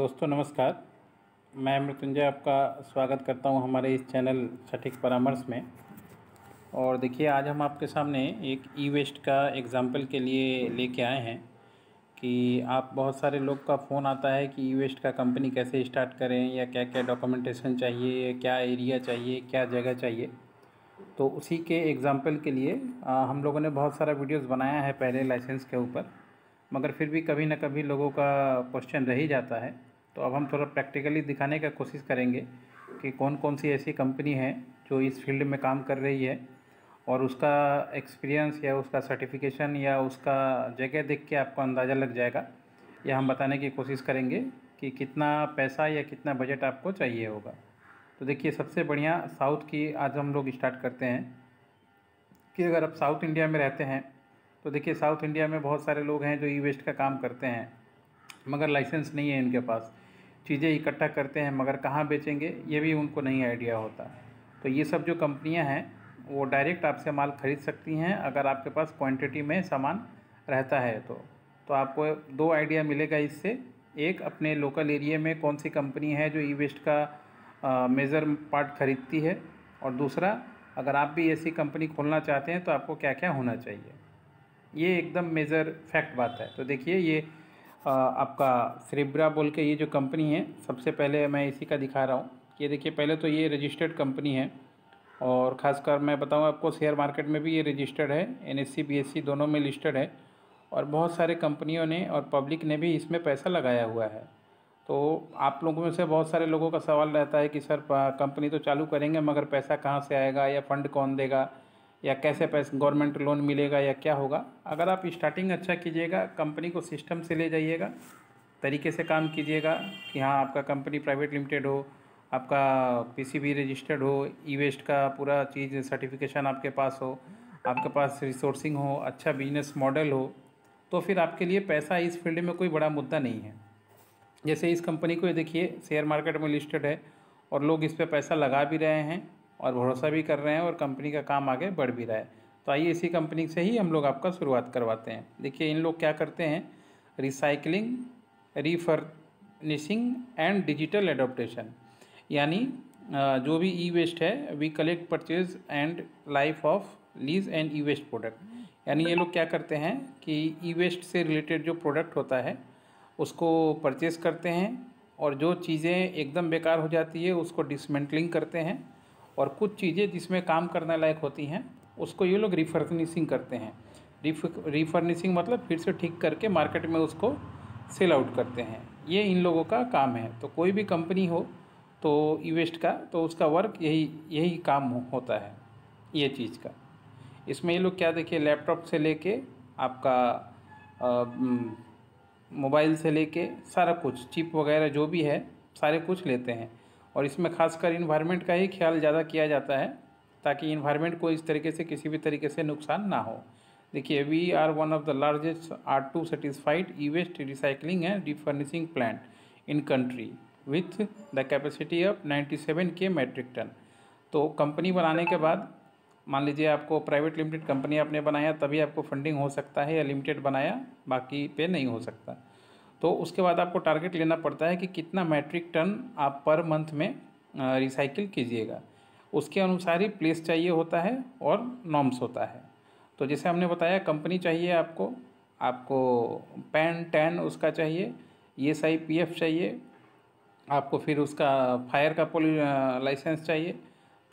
दोस्तों नमस्कार। मैं मृत्युंजय आपका स्वागत करता हूं हमारे इस चैनल सटीक परामर्श में। और देखिए, आज हम आपके सामने एक ई वेस्ट का एग्जाम्पल के लिए लेके आए हैं कि आप बहुत सारे लोग का फ़ोन आता है कि ई वेस्ट का कंपनी कैसे स्टार्ट करें, या क्या क्या डॉक्यूमेंटेशन चाहिए, क्या एरिया चाहिए, क्या जगह चाहिए। तो उसी के एग्जाम्पल के लिए हम लोगों ने बहुत सारा वीडियोज़ बनाया है पहले लाइसेंस के ऊपर, मगर फिर भी कभी ना कभी लोगों का क्वेश्चन रह ही जाता है। तो अब हम थोड़ा प्रैक्टिकली दिखाने का कोशिश करेंगे कि कौन कौन सी ऐसी कंपनी है जो इस फील्ड में काम कर रही है, और उसका एक्सपीरियंस या उसका सर्टिफिकेशन या उसका जगह देख के आपको अंदाज़ा लग जाएगा। या हम बताने की कोशिश करेंगे कि कितना पैसा या कितना बजट आपको चाहिए होगा। तो देखिए, सबसे बढ़िया साउथ की आज हम लोग स्टार्ट करते हैं कि अगर आप साउथ इंडिया में रहते हैं तो देखिए, साउथ इंडिया में बहुत सारे लोग हैं जो ई वेस्ट का काम करते हैं, मगर लाइसेंस नहीं है इनके पास। चीज़ें इकट्ठा करते हैं मगर कहाँ बेचेंगे ये भी उनको नहीं आइडिया होता। तो ये सब जो कंपनियां हैं वो डायरेक्ट आपसे माल खरीद सकती हैं अगर आपके पास क्वांटिटी में सामान रहता है। तो आपको दो आइडिया मिलेगा इससे। एक, अपने लोकल एरिया में कौन सी कंपनी है जो ई वेस्ट का मेजर पार्ट खरीदती है, और दूसरा, अगर आप भी ऐसी कंपनी खोलना चाहते हैं तो आपको क्या क्या होना चाहिए। ये एकदम मेजर फैक्ट बात है। तो देखिए, ये आपका सेरेब्रा बोल के ये जो कंपनी है, सबसे पहले मैं इसी का दिखा रहा हूँ। ये देखिए, पहले तो ये रजिस्टर्ड कंपनी है, और ख़ासकर मैं बताऊँ आपको, शेयर मार्केट में भी ये रजिस्टर्ड है, NSE BSE दोनों में लिस्टेड है, और बहुत सारे कंपनियों ने और पब्लिक ने भी इसमें पैसा लगाया हुआ है। तो आप लोगों में से बहुत सारे लोगों का सवाल रहता है कि सर, कंपनी तो चालू करेंगे मगर पैसा कहाँ से आएगा, या फंड कौन देगा, या कैसे पैसे, गवर्नमेंट लोन मिलेगा या क्या होगा। अगर आप स्टार्टिंग अच्छा कीजिएगा, कंपनी को सिस्टम से ले जाइएगा, तरीके से काम कीजिएगा कि हाँ, आपका कंपनी प्राइवेट लिमिटेड हो, आपका PCB रजिस्टर्ड हो, ई वेस्ट का पूरा चीज़ सर्टिफिकेशन आपके पास हो, आपके पास रिसोर्सिंग हो, अच्छा बिजनेस मॉडल हो, तो फिर आपके लिए पैसा इस फील्ड में कोई बड़ा मुद्दा नहीं है। जैसे इस कंपनी को ये देखिए, शेयर मार्केट में लिस्टेड है, और लोग इस पर पैसा लगा भी रहे हैं और भरोसा भी कर रहे हैं, और कंपनी का काम आगे बढ़ भी रहा है। तो आइए, इसी कंपनी से ही हम लोग आपका शुरुआत करवाते हैं। देखिए, इन लोग क्या करते हैं, recycling, refurnishing and digital adoption, यानी जो भी ई वेस्ट है, we collect, purchase and life of lease and e waste product. यानी ये लोग क्या करते हैं कि ई वेस्ट से रिलेटेड जो प्रोडक्ट होता है उसको परचेज़ करते हैं, और जो चीज़ें एकदम बेकार हो जाती है उसको डिसमेंटलिंग करते हैं, और कुछ चीज़ें जिसमें काम करने लायक होती हैं उसको ये लोग रिफर्निशिंग करते हैं। रिफर्निशिंग मतलब फिर से ठीक करके मार्केट में उसको सेल आउट करते हैं। ये इन लोगों का काम है। तो कोई भी कंपनी हो तो ई वेस्ट का, तो उसका वर्क यही यही काम होता है, ये चीज़ का। इसमें ये लोग क्या, देखिए, लैपटॉप से लेके आपका मोबाइल से लेके सारा कुछ, चिप वगैरह जो भी है, सारे कुछ लेते हैं। और इसमें खासकर इन्वायरमेंट का ही ख्याल ज़्यादा किया जाता है, ताकि इन्वायरमेंट को इस तरीके से, किसी भी तरीके से नुकसान ना हो। देखिए, we are one of the largest R2 certified e waste recycling and refurnishing plant in country with the capacity of 97K metric ton. तो कंपनी बनाने के बाद, मान लीजिए आपको प्राइवेट लिमिटेड कंपनी आपने बनाया तभी आपको फंडिंग हो सकता है, या लिमिटेड बनाया बाकी पे नहीं हो सकता। तो उसके बाद आपको टारगेट लेना पड़ता है कि कितना मैट्रिक टन आप पर मंथ में रिसाइकिल कीजिएगा। उसके अनुसार ही प्लेस चाहिए होता है और नॉर्म्स होता है। तो जैसे हमने बताया, कंपनी चाहिए आपको, आपको पैन टैन उसका चाहिए, ESI PF चाहिए आपको, फिर उसका फायर का लाइसेंस चाहिए,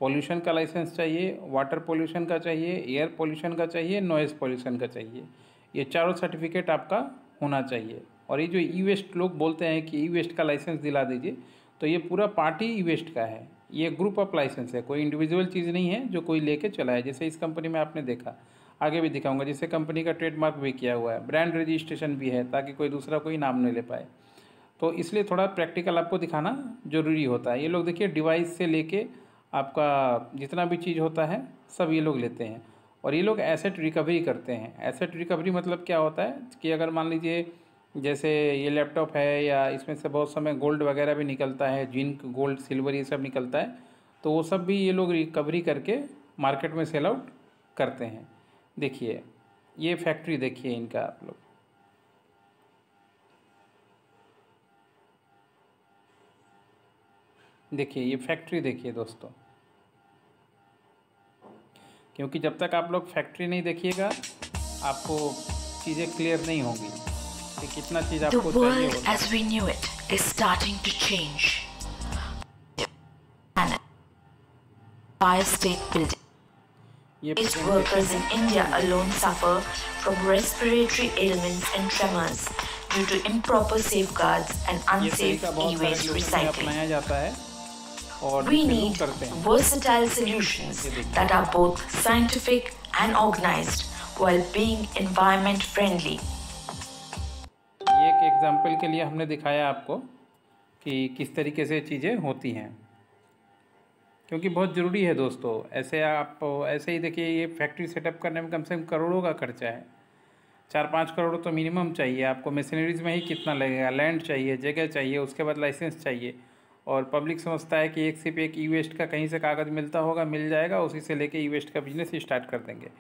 पोल्यूशन का लाइसेंस चाहिए, वाटर पोल्यूशन का चाहिए, एयर पोल्यूशन का चाहिए, नॉइज़ पोल्यूशन का चाहिए। ये चारों सर्टिफिकेट आपका होना चाहिए। और ये जो ई वेस्ट लोग बोलते हैं कि ई वेस्ट का लाइसेंस दिला दीजिए, तो ये पूरा पार्टी ई वेस्ट का है। ये ग्रुप ऑफ लाइसेंस है, कोई इंडिविजुअल चीज़ नहीं है जो कोई लेके चला है। जैसे इस कंपनी में आपने देखा, आगे भी दिखाऊंगा, जैसे कंपनी का ट्रेडमार्क भी किया हुआ है, ब्रांड रजिस्ट्रेशन भी है, ताकि कोई दूसरा कोई नाम नहीं ले पाए। तो इसलिए थोड़ा प्रैक्टिकल आपको दिखाना ज़रूरी होता है। ये लोग देखिए, डिवाइस से लेके आपका जितना भी चीज़ होता है सब ये लोग लेते हैं। और ये लोग एसेट रिकवरी करते हैं। एसेट रिकवरी मतलब क्या होता है कि अगर मान लीजिए, जैसे ये लैपटॉप है, या इसमें से बहुत समय गोल्ड वगैरह भी निकलता है, जिंक, गोल्ड, सिल्वर, ये सब निकलता है, तो वो सब भी ये लोग रिकवरी करके मार्केट में सेल आउट करते हैं। देखिए, ये फैक्ट्री देखिए इनका आप लोग। देखिए ये फैक्ट्री देखिए दोस्तों, क्योंकि जब तक आप लोग फैक्ट्री नहीं देखिएगा आपको चीज़ें क्लियर नहीं होंगी कि कितना चीज़ The आपको चाहिए world होता as है। we knew it is starting to change. And Empire State Building. ये Waste प्रेजेंटेशन workers in है। India alone suffer from respiratory ailments and tremors due to improper safeguards and ये unsafe तरीका बहुत सारे e-waste global में recycling. अपनाया जाता है और We जिससे लोग need करते हैं। versatile solutions that are both scientific and organized while being environment friendly. ये एक एग्जाम्पल के लिए हमने दिखाया आपको कि किस तरीके से चीज़ें होती हैं, क्योंकि बहुत ज़रूरी है दोस्तों। ऐसे आप ऐसे ही देखिए, ये फैक्ट्री सेटअप करने में कम से कम करोड़ों का खर्चा है। 4-5 करोड़ तो मिनिमम चाहिए आपको। मशीनरीज़ में ही कितना लगेगा, लैंड चाहिए, जगह चाहिए, उसके बाद लाइसेंस चाहिए। और पब्लिक समझता है कि एक सिर्फ एक ई वेस्ट का कहीं से कागज़ मिलता होगा, मिल जाएगा, उसी से लेके ई वेस्ट का बिजनेस स्टार्ट कर देंगे।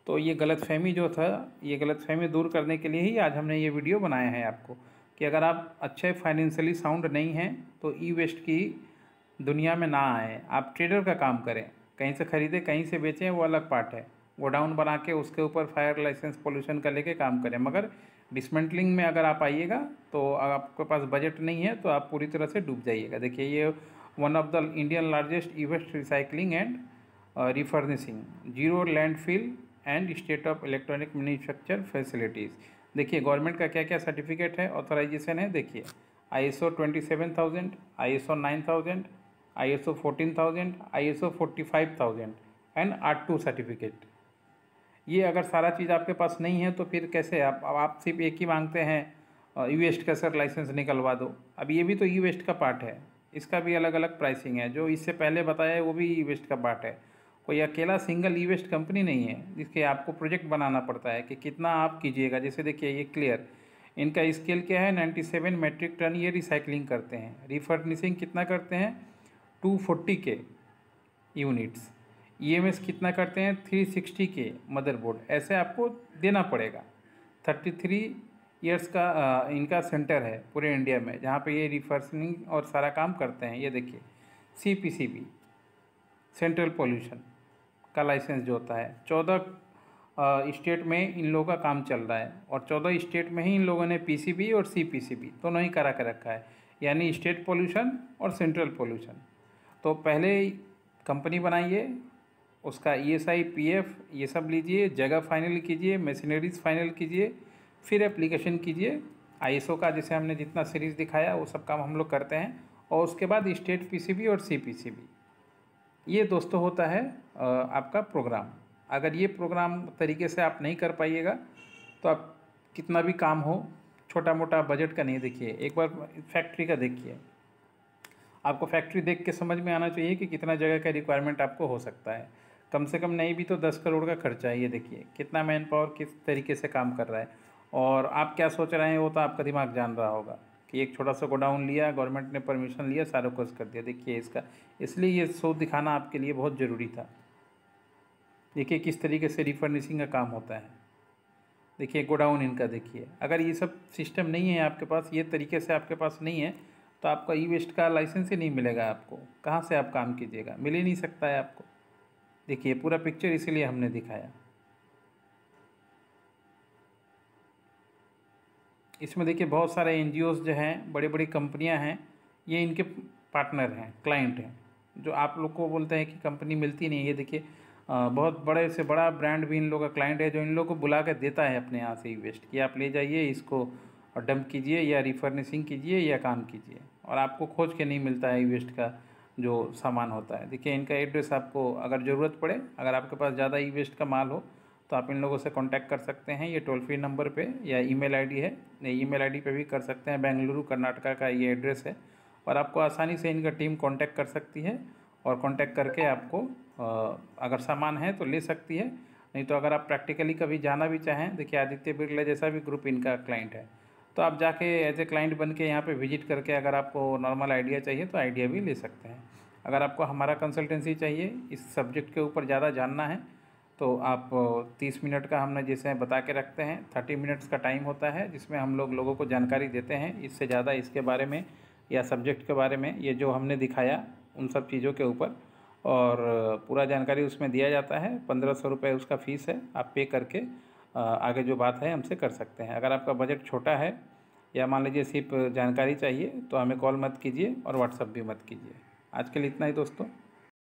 तो ये गलतफहमी जो था, ये गलतफहमी दूर करने के लिए ही आज हमने ये वीडियो बनाया है आपको, कि अगर आप अच्छे फाइनेंशियली साउंड नहीं हैं तो ई वेस्ट की दुनिया में ना आए। आप ट्रेडर का काम करें, कहीं से ख़रीदें कहीं से बेचें, वो अलग पार्ट है। गोडाउन बना के उसके ऊपर फायर लाइसेंस पोल्यूशन का लेके काम करें। मगर डिसमेंटलिंग में अगर आप आइएगा तो आपके पास बजट नहीं है तो आप पूरी तरह से डूब जाइएगा। देखिए ये one of the Indian largest e waste recycling and refurnishing, zero landfill and state of electronic manufacture facilities. देखिए गवर्नमेंट का क्या क्या सर्टिफिकेट है, ऑथराइजेशन है। देखिए ISO 27000, ISO 9000, ISO 14000, ISO 45000 and R2 certificate. ये अगर सारा चीज़ आपके पास नहीं है तो फिर कैसे आप सिर्फ एक ही मांगते हैं ई वेस्ट का सर लाइसेंस निकलवा दो। अब ये भी तो ई वेस्ट का पार्ट है, इसका भी अलग अलग प्राइसिंग है। जो इससे पहले बताया है वो भी ई वेस्ट का पार्ट है। कोई अकेला सिंगल ई वेस्ट कंपनी नहीं है जिसके आपको प्रोजेक्ट बनाना पड़ता है कि कितना आप कीजिएगा। जैसे देखिए ये क्लियर, इनका स्केल क्या है, 97 मेट्रिक टन ये रिसाइकलिंग करते हैं। रिफर्निशिंग कितना करते हैं, 240 के यूनिट्स। EMS कितना करते हैं, 360 के मदरबोर्ड। ऐसे आपको देना पड़ेगा। 33 ईयर्स का इनका सेंटर है पूरे इंडिया में जहाँ पे ये रिफर्निशिंग और सारा काम करते हैं। ये देखिए CPCB, सेंट्रल पोल्यूशन का लाइसेंस जो होता है, 14 स्टेट में इन लोगों का काम चल रहा है और 14 स्टेट में ही इन लोगों ने PCB और CPCB दोनों ही करा के रखा है, यानी स्टेट पोल्यूशन और सेंट्रल पोल्यूशन। तो पहले कंपनी बनाइए, उसका ESI PF ये सब लीजिए, जगह फाइनल कीजिए, मशीनरीज फाइनल कीजिए, फिर एप्लीकेशन कीजिए ISO का। जैसे हमने जितना सीरीज़ दिखाया वो सब काम हम लोग करते हैं। और उसके बाद स्टेट PCB और CPCB। ये दोस्तों होता है आपका प्रोग्राम। अगर ये प्रोग्राम तरीके से आप नहीं कर पाइएगा तो आप कितना भी काम हो, छोटा मोटा बजट का नहीं। देखिए एक बार फैक्ट्री का देखिए, आपको फैक्ट्री देख के समझ में आना चाहिए कि कितना जगह का रिक्वायरमेंट आपको हो सकता है। कम से कम नहीं भी तो 10 करोड़ का खर्चा है। ये देखिए कितना मैन पावर किस तरीके से काम कर रहा है। और आप क्या सोच रहे हैं वो तो आपका दिमाग जान रहा होगा कि एक छोटा सा गोडाउन लिया, गवर्नमेंट ने परमिशन लिया, सारा कुछ कर दिया। देखिए इसका, इसलिए ये शो दिखाना आपके लिए बहुत ज़रूरी था। देखिए किस तरीके से रिफर्निशिंग का काम होता है। देखिए गोडाउन इनका देखिए। अगर ये सब सिस्टम नहीं है आपके पास, ये तरीके से आपके पास नहीं है तो आपका ई वेस्ट का लाइसेंस ही नहीं मिलेगा आपको। कहाँ से आप काम कीजिएगा, मिल ही नहीं सकता है आपको। देखिए पूरा पिक्चर इसीलिए हमने दिखाया। इसमें देखिए बहुत सारे NGOs जो हैं, बड़ी बड़ी कंपनियां हैं, ये इनके पार्टनर हैं, क्लाइंट हैं। जो आप लोग को बोलते हैं कि कंपनी मिलती नहीं है, ये देखिए बहुत बड़े से बड़ा ब्रांड भी इन लोगों का क्लाइंट है जो इन लोगों को बुला के देता है अपने यहाँ से ई वेस्ट कि आप ले जाइए इसको और डंप कीजिए या रिफर्निशिंग कीजिए या काम कीजिए। और आपको खोज के नहीं मिलता है ई वेस्ट का जो सामान होता है। देखिए इनका एड्रेस, आपको अगर ज़रूरत पड़े, अगर आपके पास ज़्यादा ई वेस्ट का माल हो तो आप इन लोगों से कांटेक्ट कर सकते हैं। ये टोल फ्री नंबर पे या ईमेल आईडी है, ईमेल आईडी पे भी कर सकते हैं। बेंगलुरु कर्नाटका का ये एड्रेस है और आपको आसानी से इनका टीम कांटेक्ट कर सकती है और कांटेक्ट करके आपको अगर सामान है तो ले सकती है। नहीं तो अगर आप प्रैक्टिकली कभी जाना भी चाहें, देखिए आदित्य बिरला जैसा भी ग्रुप इनका क्लाइंट है, तो आप जाके एज ए क्लाइंट बन के यहाँ पे विजिट करके अगर आपको नॉर्मल आइडिया चाहिए तो आइडिया भी ले सकते हैं। अगर आपको हमारा कंसल्टेंसी चाहिए, इस सब्जेक्ट के ऊपर ज़्यादा जानना है, तो आप 30 मिनट का हमने जैसे बता के रखते हैं, 30 मिनट्स का टाइम होता है जिसमें हम लोगों को जानकारी देते हैं। इससे ज़्यादा इसके बारे में या सब्जेक्ट के बारे में, ये जो हमने दिखाया उन सब चीज़ों के ऊपर, और पूरा जानकारी उसमें दिया जाता है। 1500 रुपये उसका फ़ीस है, आप पे करके आगे जो बात है हमसे कर सकते हैं। अगर आपका बजट छोटा है या मान लीजिए सिर्फ जानकारी चाहिए तो हमें कॉल मत कीजिए और व्हाट्सअप भी मत कीजिए। आज के लिए इतना ही दोस्तों।